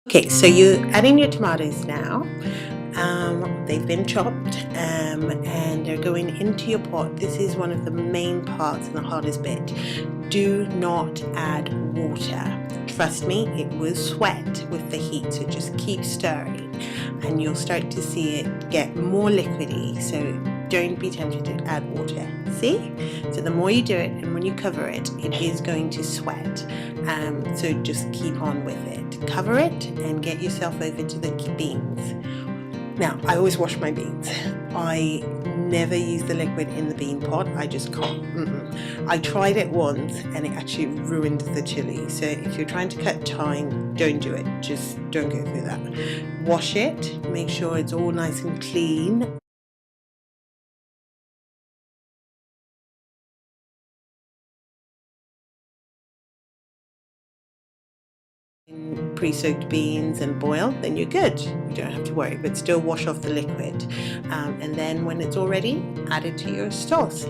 Okay, so you add in your tomatoes now. They've been chopped and they're going into your pot. This is one of the main parts and the hardest bit. Do not add water. Trust me, it will sweat with the heat, so just keep stirring and you'll start to see it get more liquidy. So don't be tempted to add water. See? So the more you do it and when you cover it, it is going to sweat. So just keep on with it. Cover it and get yourself over to the beans. Now, I always wash my beans. I never use the liquid in the bean pot. I just can't. I tried it once and it actually ruined the chili. So if you're trying to cut time, don't do it. Just don't go through that. Wash it. Make sure it's all nice and clean. Pre-soaked beans and boil, then you're good. You don't have to worry, but still wash off the liquid. And then when it's all ready, add it to your sauce.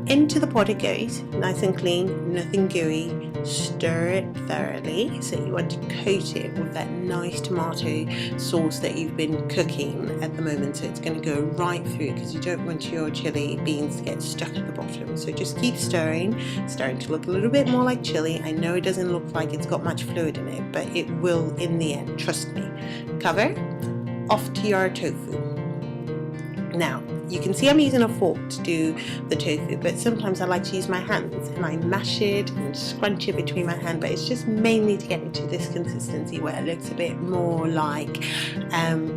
Into the pot it goes, nice and clean, nothing gooey. Stir it thoroughly. So you want to coat it with that nice tomato sauce that you've been cooking at the moment. So it's going to go right through because you don't want your chili beans to get stuck at the bottom. So just keep stirring. It's starting to look a little bit more like chili. I know it doesn't look like it's got much fluid in it, but it will in the end, trust me. Cover, off to your tofu. Now, you can see I'm using a fork to do the tofu, but sometimes I like to use my hands and I mash it and scrunch it between my hand, but it's just mainly to get it to this consistency where it looks a bit more like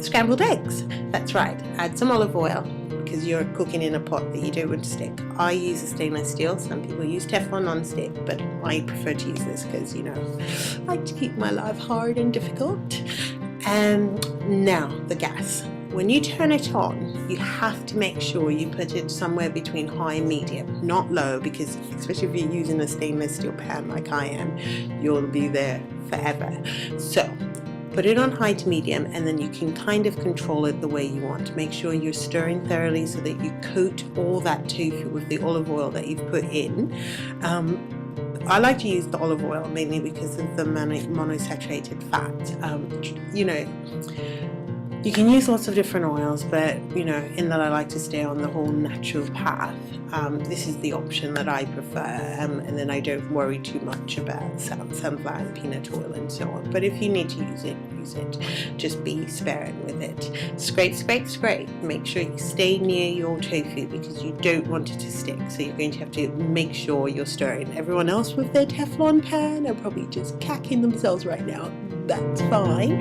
scrambled eggs. That's right. Add some olive oil because you're cooking in a pot that you don't want to stick. I use a stainless steel. Some people use Teflon non-stick, but I prefer to use this because, you know, I like to keep my life hard and difficult. Now the gas. When you turn it on, you have to make sure you put it somewhere between high and medium, not low, because especially if you're using a stainless steel pan like I am, you'll be there forever. So put it on high to medium and then you can kind of control it the way you want. Make sure you're stirring thoroughly so that you coat all that tofu with the olive oil that you've put in. I like to use the olive oil mainly because of the monosaturated fat. You know, you can use lots of different oils, but you know, in that I like to stay on the whole natural path. This is the option that I prefer, and then I don't worry too much about sunflower and peanut oil and so on. But if you need to use it, use it. Just be sparing with it. Scrape, scrape, scrape. Make sure you stay near your tofu because you don't want it to stick. So you're going to have to make sure you're stirring. Everyone else with their Teflon pan are probably just cacking themselves right now. That's fine,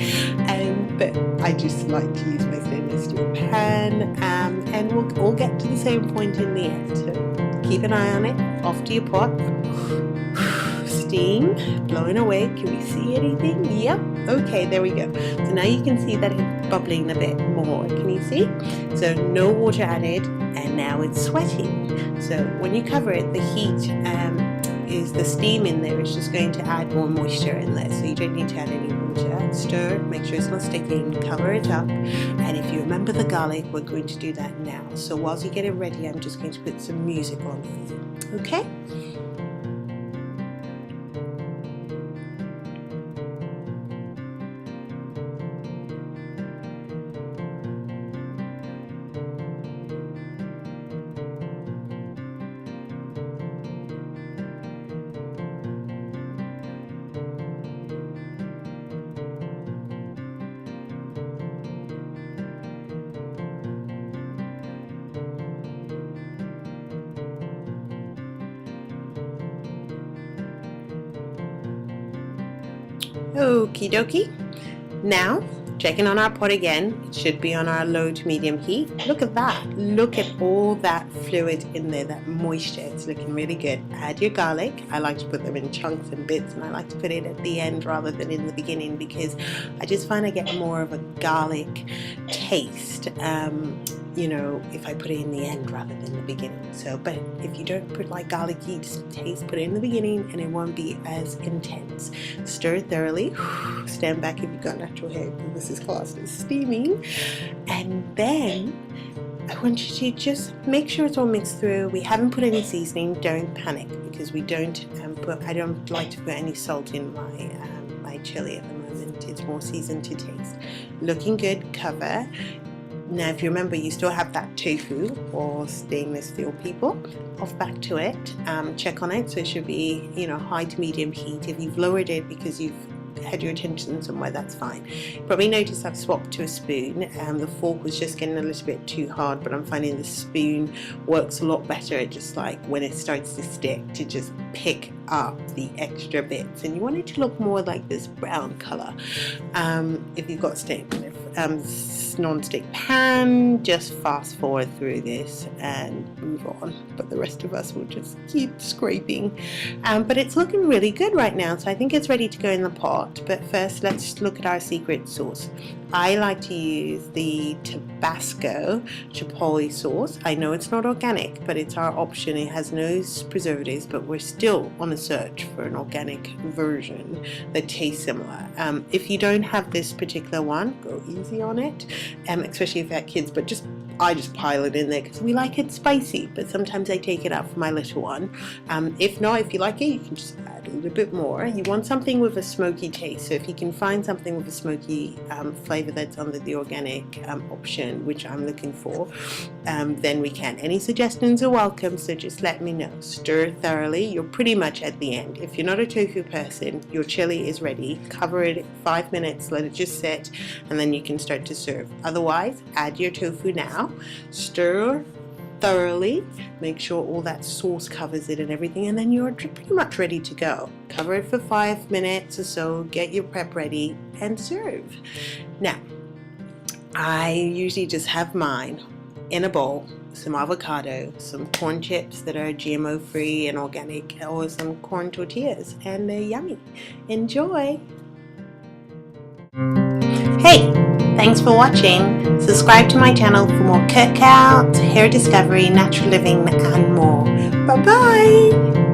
but I just like to use my stainless steel pan, and we'll all get to the same point in the end. So keep an eye on it. Off to your pot. Steam blowing away. Can we see anything? Yep. Okay, there we go. So now you can see that it's bubbling a bit more. Can you see? So no water added, and now it's sweating. So when you cover it, the heat is the steam in there is just going to add more moisture in there, so you don't need to add any water. Stir, make sure it's not sticking, cover it up, and if you remember the garlic, we're going to do that now. So whilst you get it ready, I'm just going to put some music on for you. Okay? Okie dokie. Now, checking on our pot again. It should be on our low to medium heat. Look at that. Look at all that fluid in there, that moisture. It's looking really good. Add your garlic. I like to put them in chunks and bits, and I like to put it at the end rather than in the beginning because I just find I get more of a garlic taste. You know, if I put it in the end rather than the beginning. So, but if you don't put like garlicky taste, put it in the beginning and it won't be as intense. Stir thoroughly. Stand back if you've got natural hair. This is classed as steaming. And then I want you to just make sure it's all mixed through. We haven't put any seasoning. Don't panic because we don't I don't like to put any salt in my my chili at the moment. It's more seasoned to taste. Looking good, cover. Now if you remember, you still have that tofu or stainless steel people. Off back to it. Check on it, so it should be, you know, high to medium heat. If you've lowered it because you've had your attention somewhere, that's fine. Probably notice I've swapped to a spoon. The fork was just getting a little bit too hard, but I'm finding the spoon works a lot better. It just, like, when it starts to stick, to just pick up the extra bits, and you want it to look more like this brown color. If you've got non-stick pan, just fast forward through this and move on, but the rest of us will just keep scraping. But it's looking really good right now, so I think it's ready to go in the pot. But first, let's look at our secret sauce. I like to use the Tabasco chipotle sauce. I know it's not organic, but it's our option. It has no preservatives, but we're still on a search for an organic version that tastes similar. If you don't have this particular one, go easy on it, especially if you have kids, but I just pile it in there because we like it spicy, but sometimes I take it out for my little one. If not, if you like it, you can just add a little bit more. You want something with a smoky taste, so if you can find something with a smoky flavor that's under the organic option, which I'm looking for, then we can. Any suggestions are welcome, so just let me know. Stir thoroughly. You're pretty much at the end. If you're not a tofu person, your chili is ready. Cover it 5 minutes, let it just sit, and then you can start to serve. Otherwise, add your tofu now. Stir thoroughly, make sure all that sauce covers it and everything, and then you're pretty much ready to go. Cover it for 5 minutes or so, get your prep ready, and serve. Now, I usually just have mine in a bowl, some avocado, some corn chips that are GMO free and organic, or some corn tortillas, and they're yummy. Enjoy! Hey! Thanks for watching. Subscribe to my channel for more cookouts, hair discovery, natural living, and more. Bye bye!